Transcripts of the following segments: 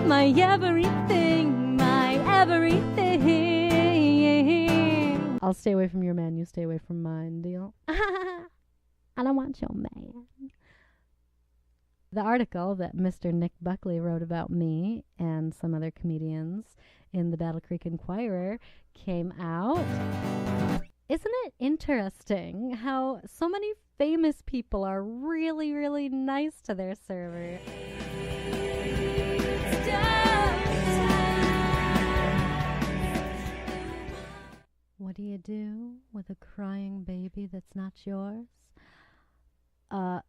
my everything, my everything. I'll stay away from your man, you stay away from mine, deal? I don't want your man. The article that Mr. Nick Buckley wrote about me and some other comedians in the Battle Creek Enquirer came out. Isn't it interesting how so many famous people are really, really nice to their server? What do you do with a crying baby that's not yours?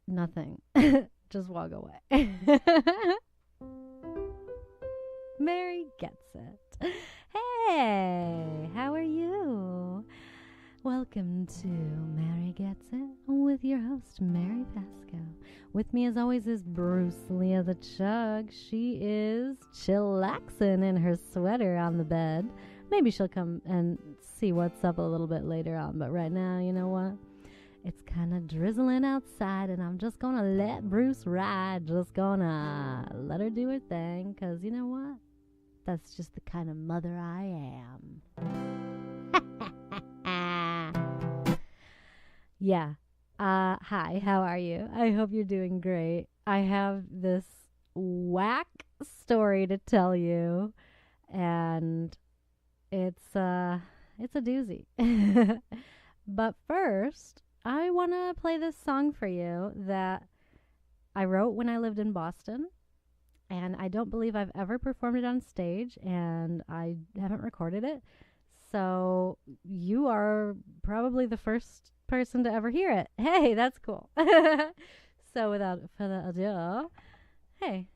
Nothing. Just walk away. Mary gets it. Hey, how are you? Welcome to Mary Gets It with your host, Mary Pascoe. With me as always is Bruce Leah the Chug. She is chillaxing in her sweater on the bed. Maybe she'll come and see what's up a little bit later on, but right now, you know what? It's kind of drizzling outside, and I'm just going to let Bruce ride. Just going to let her do her thing, because you know what? That's just the kind of mother I am. Yeah. Hi, how are you? I hope you're doing great. I have this whack story to tell you, and it's a doozy. But first, I want to play this song for you that I wrote when I lived in Boston, and I don't believe I've ever performed it on stage, and I haven't recorded it. So you are probably the first person to ever hear it. Hey, that's cool. So without further ado, hey,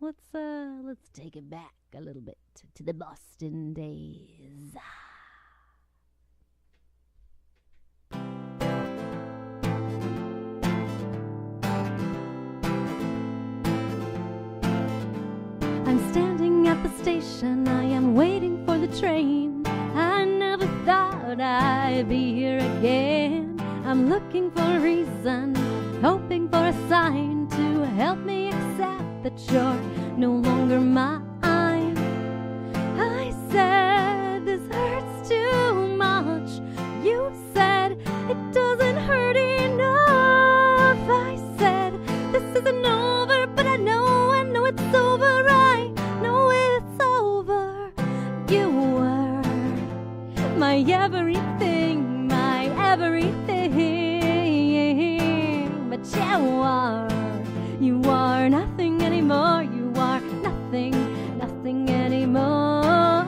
let's take it back a little bit to the Boston days. I'm standing at the station, I am waiting for the train. I never thought I'd be here again. I'm looking for a reason, hoping for a sign to help me accept that you're no longer mine. I said, this hurts too much. You said, it doesn't hurt enough. I said, this isn't over, but I know it's over. I know it's over. You were my everything, my everything. But you are nothing anymore. You are nothing anymore.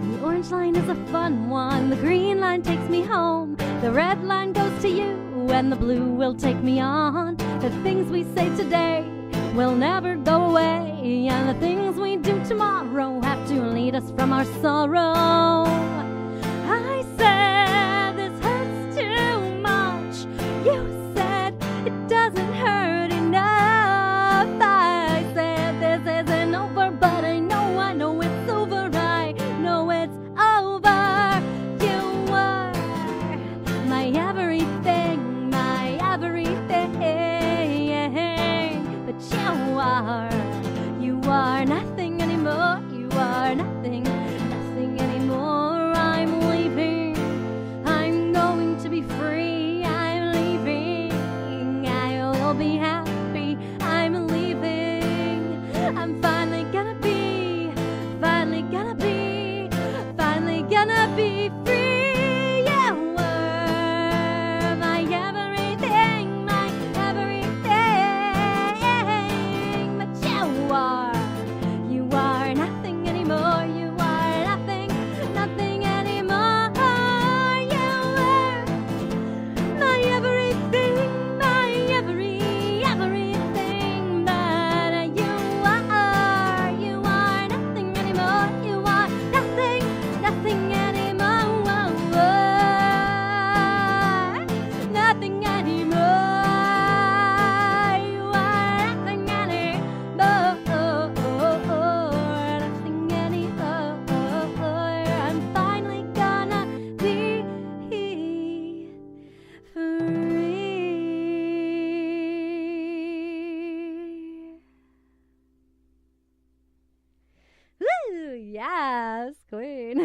The orange line is a fun one. The green line takes me home. The red line goes to you, and the blue will take me on. The things we say today will never go away, and the things we do tomorrow have to lead us from our sorrow. I said, this hurts too much. You said, it doesn't hurt enough. I said, this isn't over, but I know it's over. I know it's over. You were my everything, my everything. But you are nothing anymore. You are nothing anymore.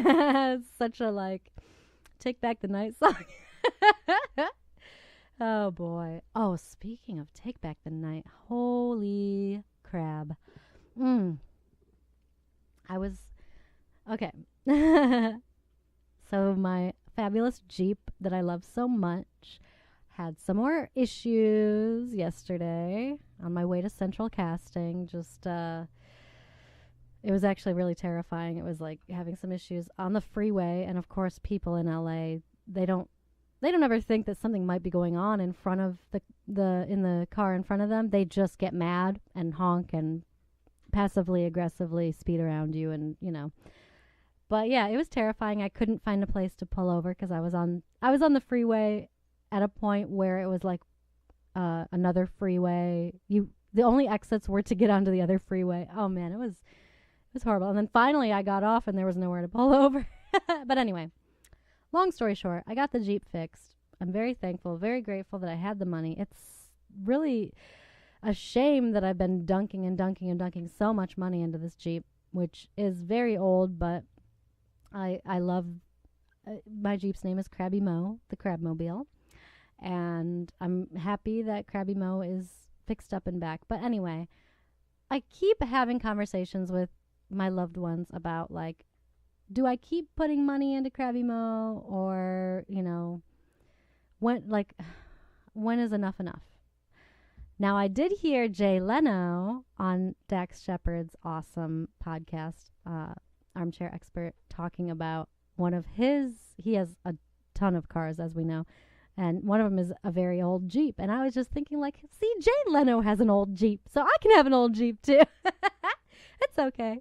It's such a take back the night song. Oh boy. Oh, speaking of take back the night, holy crab. Mm. I was okay. So my fabulous Jeep that I love so much had some more issues yesterday on my way to Central Casting. It was actually really terrifying. It was like having some issues on the freeway, and of course people in LA, they don't ever think that something might be going on in front of the car in front of them. They just get mad and honk and passively aggressively speed around you, and But yeah, it was terrifying. I couldn't find a place to pull over because I was on the freeway at a point where it was like another freeway. The only exits were to get onto the other freeway. Oh man, it was horrible. And then finally I got off and there was nowhere to pull over. But anyway, long story short, I got the Jeep fixed. I'm very thankful, very grateful that I had the money. It's really a shame that I've been dunking and dunking and dunking so much money into this Jeep, which is very old, but I love my Jeep's name is Krabby Mo, the Crabmobile, and I'm happy that Krabby Mo is fixed up and back. But anyway, I keep having conversations with my loved ones about do I keep putting money into Krabby Mo, or when is enough enough? Now, I did hear Jay Leno on Dax Shepard's awesome podcast, Armchair Expert, talking about he has a ton of cars, as we know, and one of them is a very old Jeep. And I was just thinking, see, Jay Leno has an old Jeep, so I can have an old Jeep too. It's okay.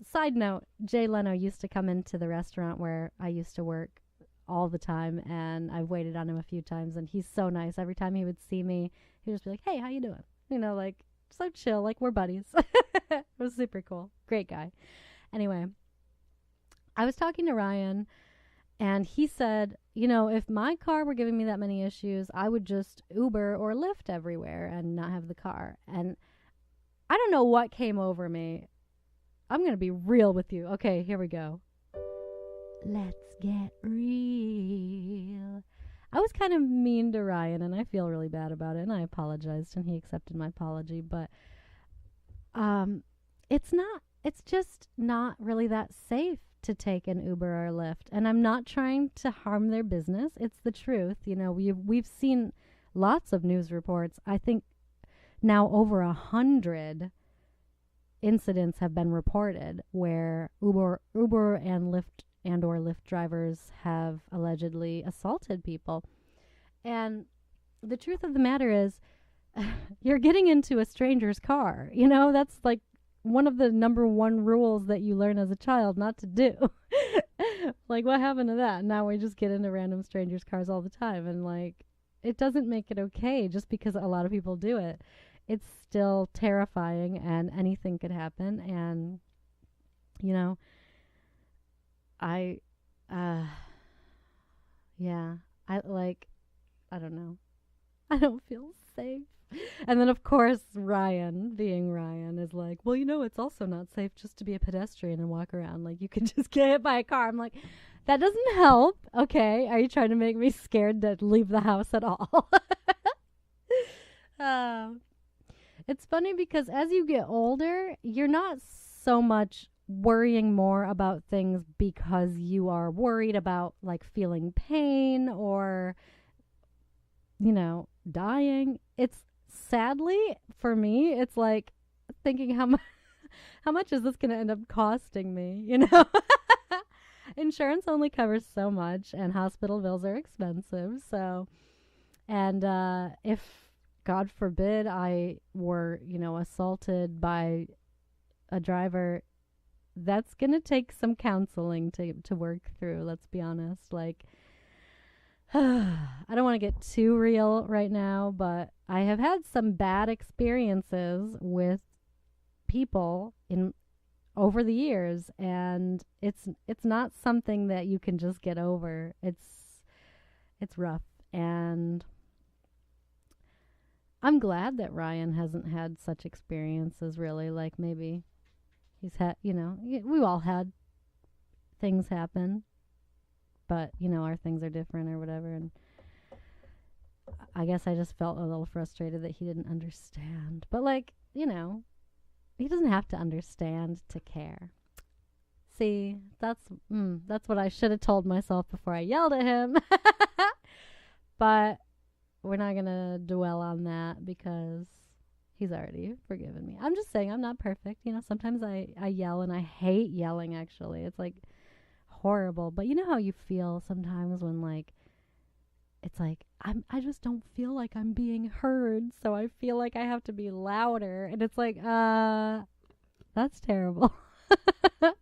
Side note, Jay Leno used to come into the restaurant where I used to work all the time, and I've waited on him a few times, and he's so nice. Every time he would see me, he'd just be like, hey, how you doing? So chill, we're buddies. It was super cool. Great guy. Anyway, I was talking to Ryan, and he said, if my car were giving me that many issues, I would just Uber or Lyft everywhere and not have the car. And I don't know what came over me. I'm going to be real with you. Okay, here we go. Let's get real. I was kind of mean to Ryan, and I feel really bad about it, and I apologized, and he accepted my apology. But it's just not really that safe to take an Uber or Lyft. And I'm not trying to harm their business. It's the truth. We've seen lots of news reports. I think now over 100 incidents have been reported where Uber and Lyft drivers have allegedly assaulted people. And the truth of the matter is, you're getting into a stranger's car. That's one of the number one rules that you learn as a child not to do. What happened to that? Now we just get into random strangers' cars all the time. And it doesn't make it okay just because a lot of people do it. It's still terrifying, and anything could happen. And, I don't know. I don't feel safe. And then, of course, Ryan, being Ryan, is like, well, it's also not safe just to be a pedestrian and walk around. You could just get hit by a car. I'm like, that doesn't help. Okay. Are you trying to make me scared to leave the house at all? It's funny because as you get older, you're not so much worrying more about things because you are worried about feeling pain or, dying. It's sadly for me, it's thinking how much is this going to end up costing me? Insurance only covers so much, and hospital bills are expensive. So, and if God forbid I were, assaulted by a driver, that's going to take some counseling to work through. Let's be honest. I don't want to get too real right now, but I have had some bad experiences with people over the years, and it's not something that you can just get over. It's rough, and I'm glad that Ryan hasn't had such experiences, really. Maybe he's had, we all had things happen, but, our things are different or whatever. And I guess I just felt a little frustrated that he didn't understand. But, he doesn't have to understand to care. See, that's what I should have told myself before I yelled at him. But we're not going to dwell on that because he's already forgiven me. I'm just saying I'm not perfect. Sometimes I yell, and I hate yelling, actually. It's like horrible. But you know how you feel sometimes when it's like I just don't feel like I'm being heard, so I feel like I have to be louder, and it's like that's terrible. But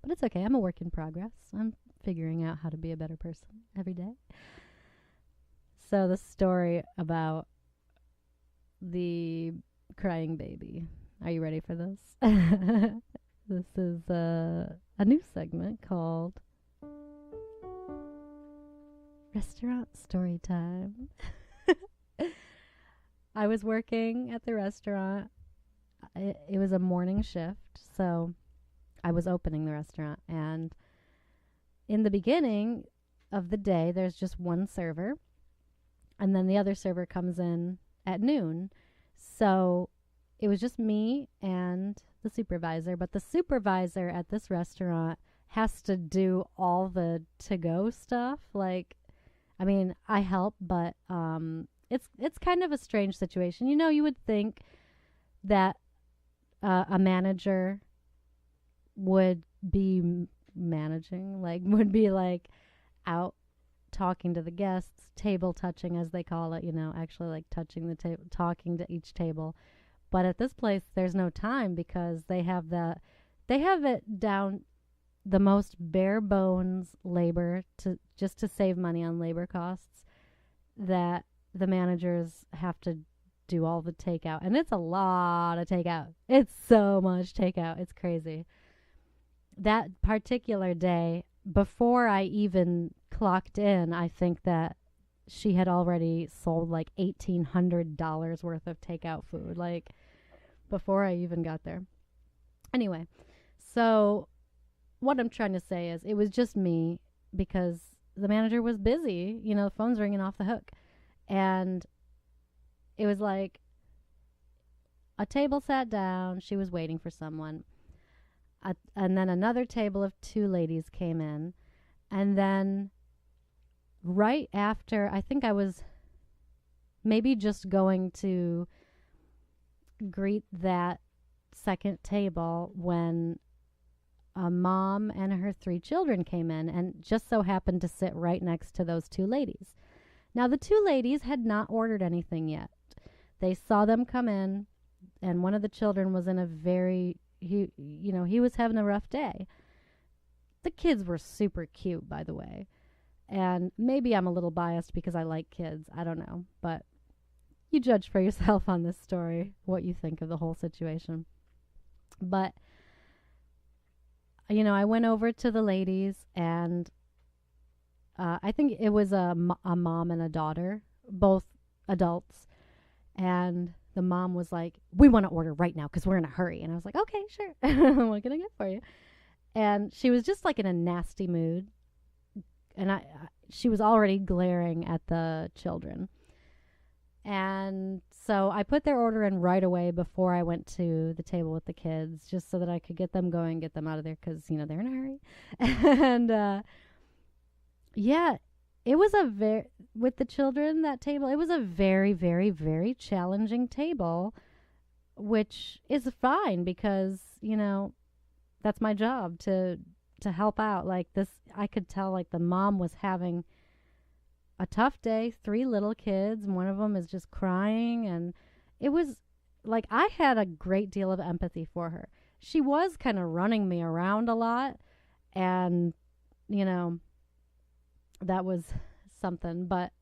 it's okay. I'm a work in progress. I'm figuring out how to be a better person every day. So the story about the crying baby. Are you ready for this? This is a new segment called Restaurant Story Time. I was working at the restaurant. It was a morning shift, so I was opening the restaurant. And in the beginning of the day, there's just one server, and then the other server comes in at noon. So it was just me and the supervisor, but the supervisor at this restaurant has to do all the to-go stuff. I help, but it's kind of a strange situation. You would think that a manager would be managing, would be out talking to the guests, table touching as they call it, actually touching the table, talking to each table. But at this place, there's no time because they have it down the most bare bones labor to save money on labor costs, that the managers have to do all the takeout. And it's a lot of takeout. It's so much takeout. It's crazy. That particular day, before I even clocked in, I think that she had already sold $1,800 worth of takeout food, before I even got there. Anyway, so what I'm trying to say is it was just me because the manager was busy. The phone's ringing off the hook. And it was a table sat down. She was waiting for someone. And then another table of two ladies came in. And then right after, I think I was maybe just going to greet that second table when a mom and her 3 children came in and just so happened to sit right next to those two ladies. Now, the two ladies had not ordered anything yet. They saw them come in, and one of the children was in a he was having a rough day. The kids were super cute, by the way. And maybe I'm a little biased because I like kids. I don't know. But you judge for yourself on this story, what you think of the whole situation. But, I went over to the ladies, and I think it was a mom and a daughter, both adults. And the mom was like, "We want to order right now because we're in a hurry." And I was like, "Okay, sure." What can I get for you? And she was just in a nasty mood. And she was already glaring at the children. And so I put their order in right away before I went to the table with the kids, just so that I could get them going, get them out of there because, they're in a hurry. And, yeah, it was with the children, that table, it was a very, very, very challenging table, which is fine because, that's my job to help out. I could tell the mom was having a tough day, 3 little kids, and one of them is just crying. And it was I had a great deal of empathy for her. She was kind of running me around a lot, and, that was something, but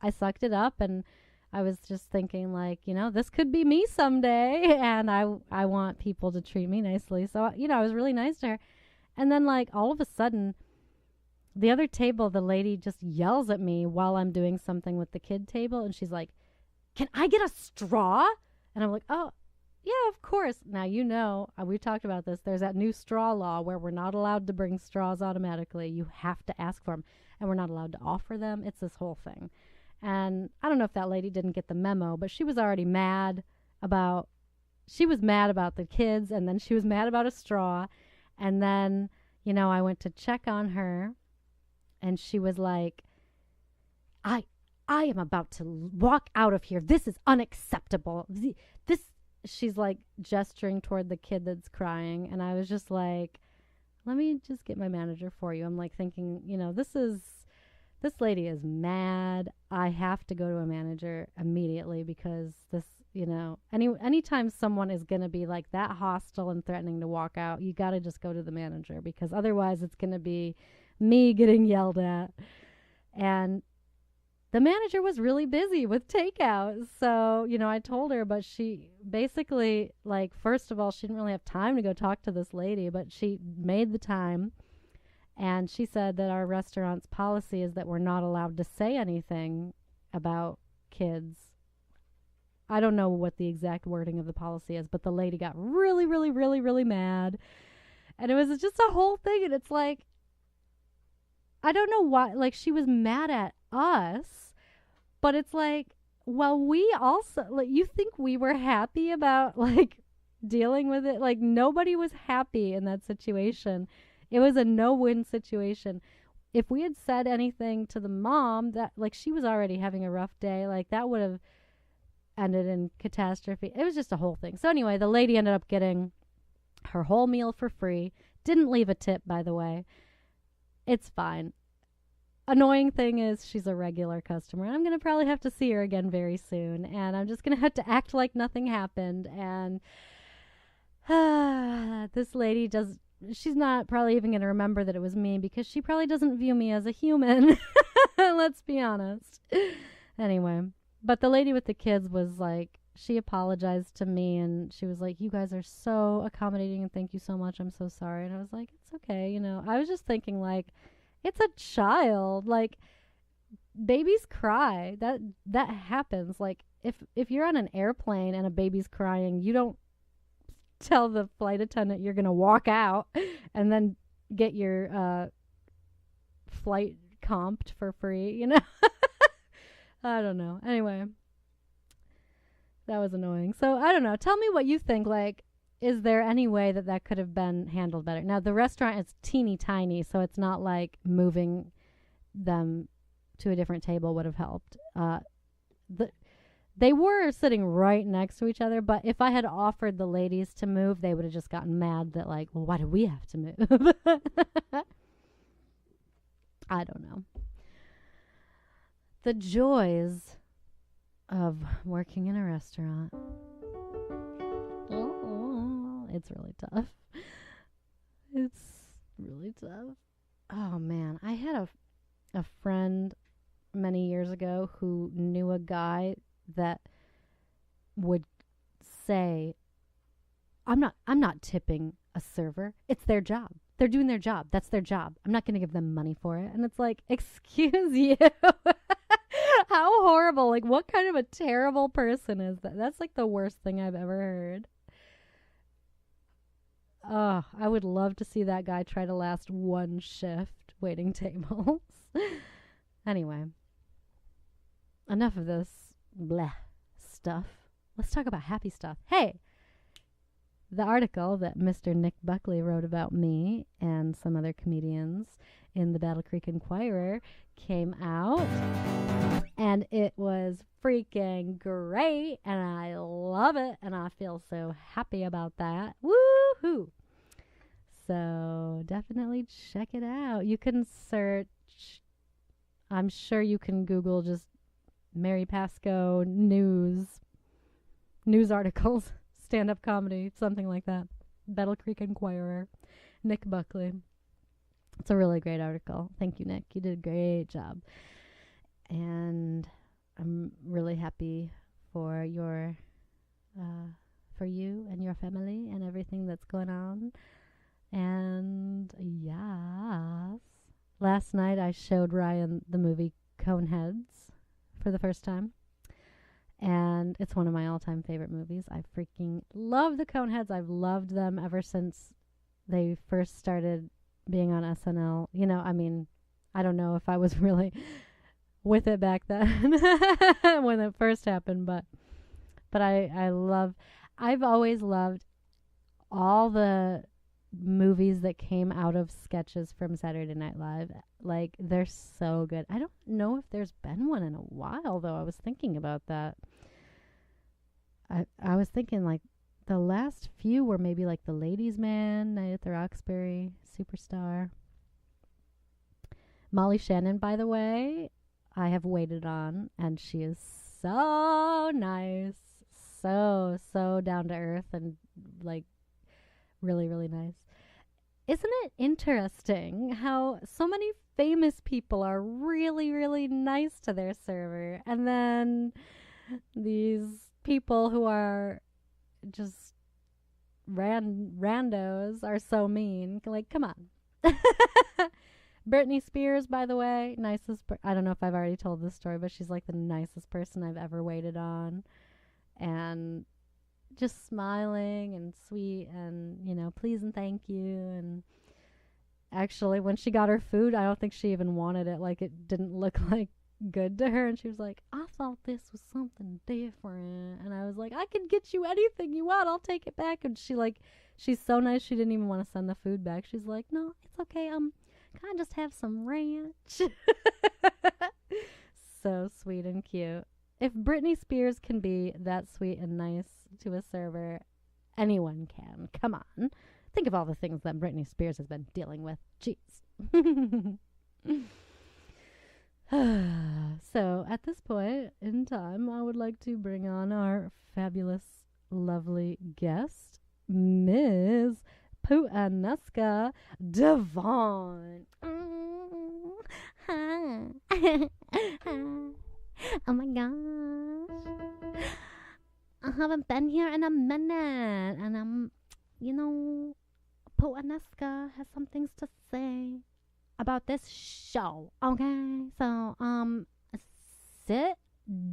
I sucked it up, and I was just thinking this could be me someday, and I want people to treat me nicely. So, I was really nice to her. And then all of a sudden, the other table, the lady just yells at me while I'm doing something with the kid table, and she's like, "Can I get a straw?" And I'm like, "Oh, Yeah, of course. Now, we've talked about this. There's that new straw law where we're not allowed to bring straws automatically. You have to ask for them, and we're not allowed to offer them. It's this whole thing. And I don't know if that lady didn't get the memo, but she was already mad about she was mad about the kids, and then she was mad about a straw. And then, I went to check on her, and she was like, I I am about to walk out of here. This is unacceptable. This she's like gesturing toward the kid that's crying, and I was just like, let me just get my manager for you. I'm like thinking, this lady is mad. I have to go to a manager immediately because anytime someone is going to be like that hostile and threatening to walk out, you got to just go to the manager because otherwise it's going to be me getting yelled at. And the manager was really busy with takeout. So, I told her, but she basically, like, first of all, she didn't really have time to go talk to this lady, but she made the time. And she said that our restaurant's policy is that we're not allowed to say anything about kids. I don't know what the exact wording of the policy is, but the lady got really, really, really, really mad. And it was just a whole thing. And it's like, I don't know why, like, she was mad at us, but it's like, well, we also, like, you think we were happy about, like, dealing with it? Like, nobody was happy in that situation. It was a no-win situation. If we had said anything to the mom that, like, she was already having a rough day, like, that would have ended in catastrophe. It was just a whole thing. So anyway, the lady ended up getting her whole meal for free. Didn't leave a tip, by the way. It's fine. Annoying thing is she's a regular customer. I'm going to probably have to see her again very soon. And I'm just going to have to act like nothing happened. And this lady she's not probably even going to remember that it was me because she probably doesn't view me as a human. Let's be honest. Anyway, but the lady with the kids was like, she apologized to me and she was like, you guys are so accommodating and thank you so much. I'm so sorry. And I was like, it's okay. I was just thinking, like, it's a child. Like, babies cry. That happens. Like, if you're on an airplane and a baby's crying, you don't tell the flight attendant you're going to walk out and then get your flight comped for free, I don't know. Anyway, that was annoying. So, I don't know. Tell me what you think. Like, is there any way that could have been handled better? Now, the restaurant is teeny tiny, so it's not like moving them to a different table would have helped. They were sitting right next to each other, but if I had offered the ladies to move, they would have just gotten mad that, like, well, why do we have to move? I don't know. The joys of working in a restaurant. It's really tough. It's really tough. Oh, man. I had a friend many years ago who knew a guy that would say, I'm not tipping a server. It's their job. They're doing their job. That's their job. I'm not going to give them money for it. And it's like, excuse you. How horrible. Like, what kind of a terrible person is that? That's like the worst thing I've ever heard. Oh, I would love to see that guy try to last one shift waiting tables. Anyway, enough of this bleh stuff. Let's talk about happy stuff. Hey, the article that Mr. Nick Buckley wrote about me and some other comedians in the Battle Creek Enquirer came out, and it was freaking great, and I love it, and I feel so happy about that. Woohoo! So definitely check it out. You can search, I'm sure you can Google just Mary Pascoe news articles, stand-up comedy, something like that. Battle Creek Enquirer, Nick Buckley. It's a really great article. Thank you, Nick. You did a great job. And I'm really happy for for you and your family and everything that's going on. And yes, last night I showed Ryan the movie Coneheads for the first time. And it's one of my all-time favorite movies. I freaking love the Coneheads. I've loved them ever since they first started being on SNL. You know, I mean, I don't know if I was really with it back then when it first happened, but I've always loved all the movies that came out of sketches from Saturday Night Live. Like, they're so good. I don't know if there's been one in a while, though. I was thinking about that. I was thinking, like, the last few were maybe like The Ladies' Man, Night at the Roxbury, Superstar. Molly Shannon, by the way, I have waited on, and she is so nice. So down to earth and, like, really, really nice. Isn't it interesting how so many famous people are really, really nice to their server, and then these people who are just randos are so mean? Like, come on. Britney Spears, by the way, I don't know if I've already told this story, but she's like the nicest person I've ever waited on. And just smiling and sweet and, you know, please and thank you. And actually, when she got her food, I don't think she even wanted it. Like, it didn't look like good to her. And she was like, I thought this was something different. And I was like, I can get you anything you want. I'll take it back. And she's so nice. She didn't even want to send the food back. She's like, no, it's okay. Can I just have some ranch? So sweet and cute. If Britney Spears can be that sweet and nice to a server, anyone can. Come on. Think of all the things that Britney Spears has been dealing with. Jeez. So, at this point in time, I would like to bring on our fabulous, lovely guest, Mizz Puttanesca Divine. Oh my gosh. I haven't been here in a minute. And Puttanesca has some things to say about this show. Okay? So, sit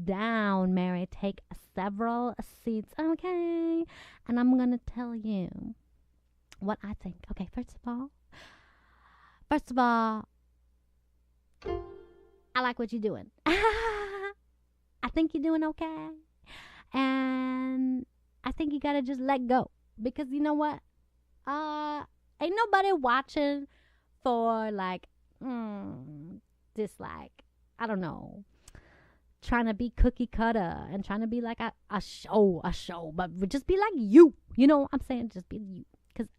down, Mary. Take several seats. Okay? And I'm going to tell you what I think. Okay, first of all, I like what you're doing. I think you're doing okay. And I think you gotta just let go. Because you know what? Ain't nobody watching for, like, this, like, I don't know, trying to be cookie cutter and trying to be like a show. But just be like you. You know what I'm saying? Just be you. Because,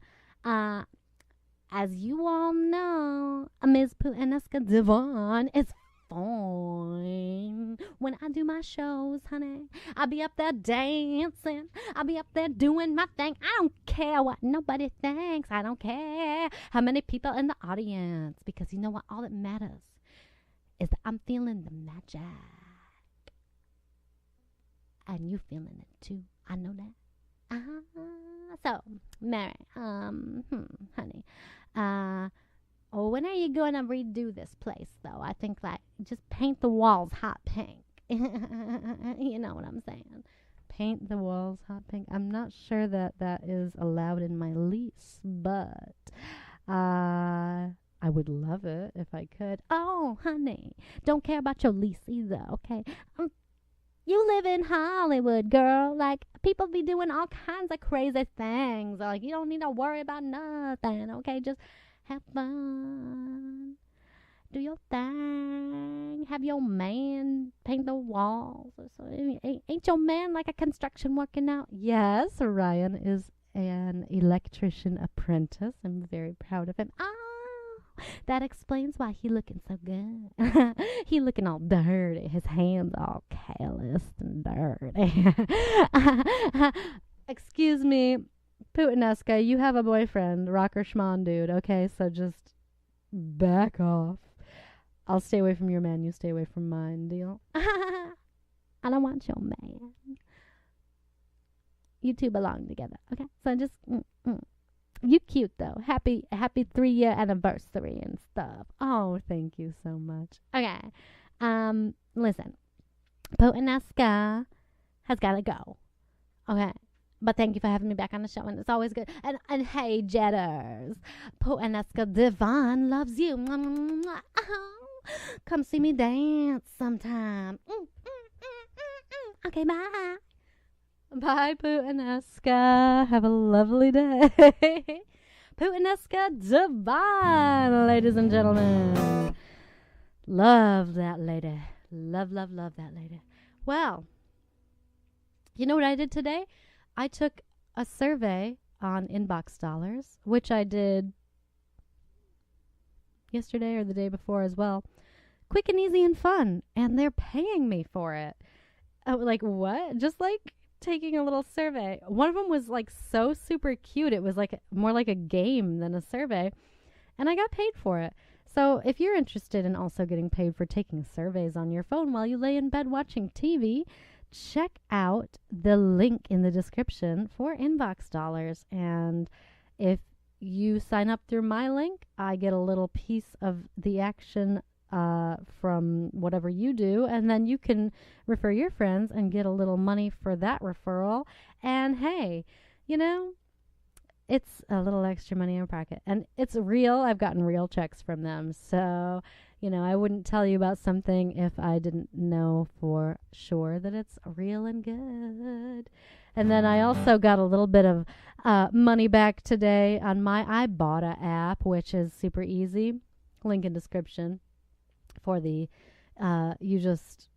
as you all know, Mizz Puttanesca Divine is fine. When I do my shows, honey, I'll be up there dancing. I'll be up there doing my thing. I don't care what nobody thinks. I don't care how many people in the audience. Because you know what? All that matters is that I'm feeling the magic. And you feeling it too. I know that. So, Mary, honey, when are you going to redo this place, though? I think, like, just paint the walls hot pink. You know what I'm saying? Paint the walls hot pink. I'm not sure that is allowed in my lease, but I would love it if I could. Oh, honey, don't care about your lease either, okay? You live in Hollywood, girl. Like, people be doing all kinds of crazy things. Like, you don't need to worry about nothing, okay? Just have fun. Do your thing. Have your man paint the walls. Or so. Ain't your man like a construction working out? Yes, Ryan is an electrician apprentice. I'm very proud of him. That explains why he looking so good. He looking all dirty. His hands all calloused and dirty. Excuse me, Puttanesca, you have a boyfriend, rocker schmon dude, okay? So just back off. I'll stay away from your man. You stay away from mine, deal? I don't want your man. You two belong together, okay? So just... You cute, though. Happy 3-year anniversary and stuff. Oh, thank you so much. Okay. Listen. Puttanesca has got to go. Okay. But thank you for having me back on the show, and it's always good. And hey, Jetters, Puttanesca Divine loves you. Come see me dance sometime. Okay, bye. Bye, Puttanesca. Have a lovely day. Puttanesca Divine, ladies and gentlemen. Love that lady. Love, love, love that lady. Well, you know what I did today? I took a survey on Inbox Dollars, which I did yesterday or the day before as well. Quick and easy and fun. And they're paying me for it. Like, what? Just like taking a little survey. One of them was like so super cute. It was like more like a game than a survey. And I got paid for it. So if you're interested in also getting paid for taking surveys on your phone while you lay in bed watching TV, check out the link in the description for Inbox Dollars. And if you sign up through my link, I get a little piece of the action from whatever you do, and then you can refer your friends and get a little money for that referral. And hey, you know, it's a little extra money in your pocket, and it's real. I've gotten real checks from them, so you know, I wouldn't tell you about something if I didn't know for sure that it's real and good. And then I also got a little bit of money back today on my Ibotta app, which is super easy. Link in description for the, you just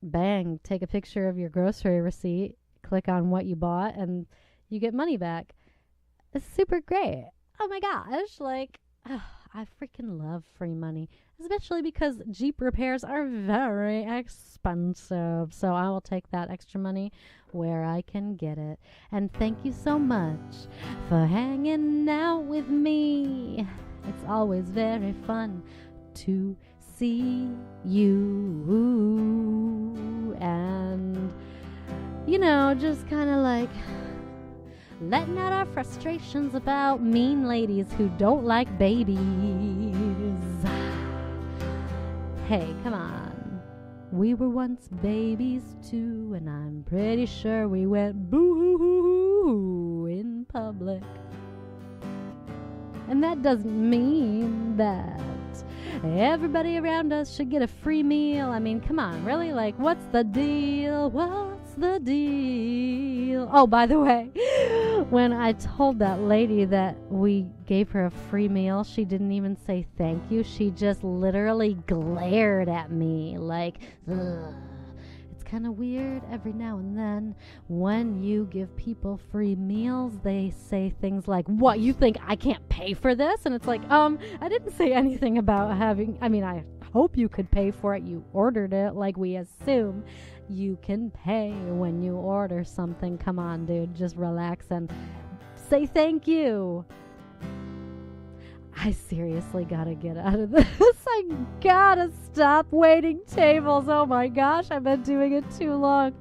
bang, take a picture of your grocery receipt, click on what you bought, and you get money back. It's super great. Oh my gosh, like, I freaking love free money, especially because Jeep repairs are very expensive. So I will take that extra money where I can get it. And thank you so much for hanging out with me. It's always very fun to see you. And, you know, just kind of like letting out our frustrations about mean ladies who don't like babies. Hey, come on. We were once babies too, and I'm pretty sure we went boo in public. And that doesn't mean that everybody around us should get a free meal. I mean, come on, really? Like, what's the deal? What's the deal? Oh, by the way, when I told that lady that we gave her a free meal, she didn't even say thank you. She just literally glared at me like, ugh. It's kind of weird every now and then when you give people free meals, they say things like, what, you think I can't pay for this? And it's like, I didn't say anything about having, I mean, I hope you could pay for it. You ordered it, like we assume you can pay when you order something. Come on, dude, just relax and say thank you. I seriously gotta get out of this. I gotta stop waiting tables. Oh my gosh, I've been doing it too long.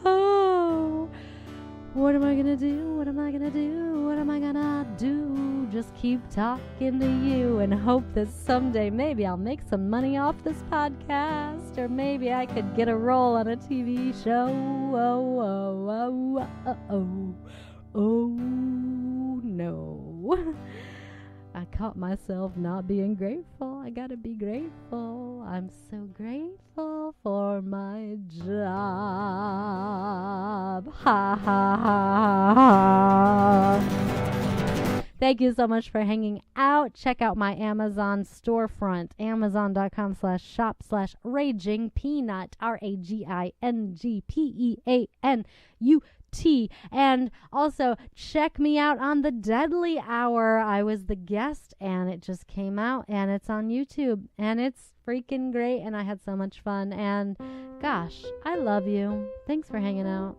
Oh, what am I gonna do? What am I gonna do? What am I gonna do? Just keep talking to you and hope that someday maybe I'll make some money off this podcast, or maybe I could get a role on a TV show. Oh no. I caught myself not being grateful. I gotta be grateful. I'm so grateful for my job. Ha ha ha ha. Thank you so much for hanging out. Check out my Amazon storefront, amazon.com/shop/ragingpeanut, RAGINGPEANUT. And also check me out on the Dedlie Hour. I was the guest and it just came out and it's on YouTube and it's freaking great and I had so much fun. And gosh, I love you. Thanks for hanging out.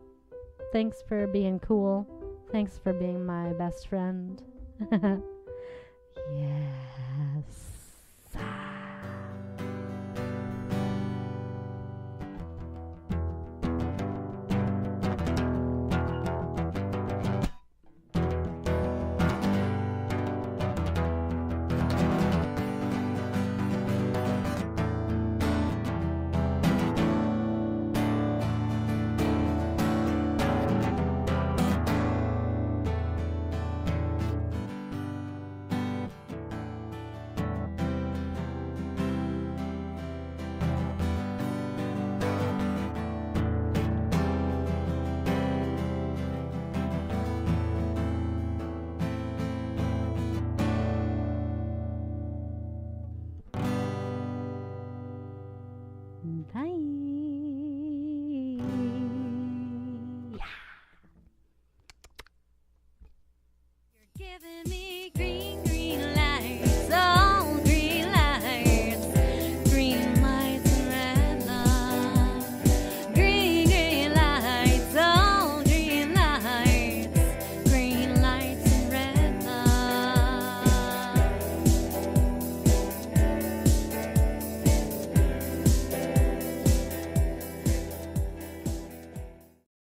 Thanks for being cool. Thanks for being my best friend. Yes. Bye.